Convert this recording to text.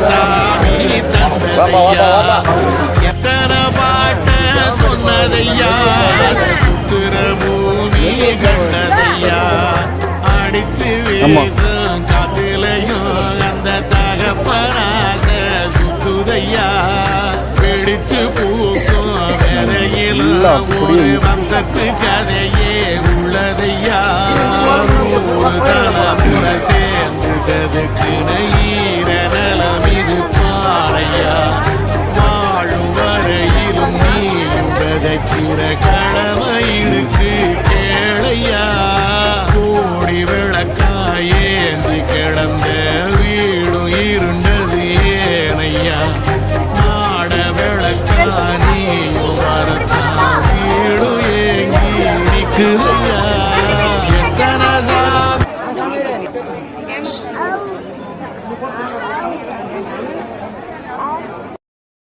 சாமி தந்ததையா எத்தனை பாட்ட சொன்னதையா சுத்துற பூமி கண்டதையா அடிச்சு வீசும் காத்திலையும் அந்த தகப்பனாச சுத்துதையா பிடிச்சு பூக்கும் வேதையிலும் ஒரு வம்சத்து கதையே உள்ளதையா ஒரு தலைமுறை சேர்ந்து செதுக்குன ஈர நலம் இது பாறையா வாழும் வரையிலும் நீயும் விதைக்கிற கடமை இருக்கு கேளையா கோடி விளக்காயேந்தி கிடந்த வீடும் இருண்டது ஏனையா நாட விளக்கா நீயும் வரத்தா வீடும் ஏங்கி நிற்குதையா எத்தனை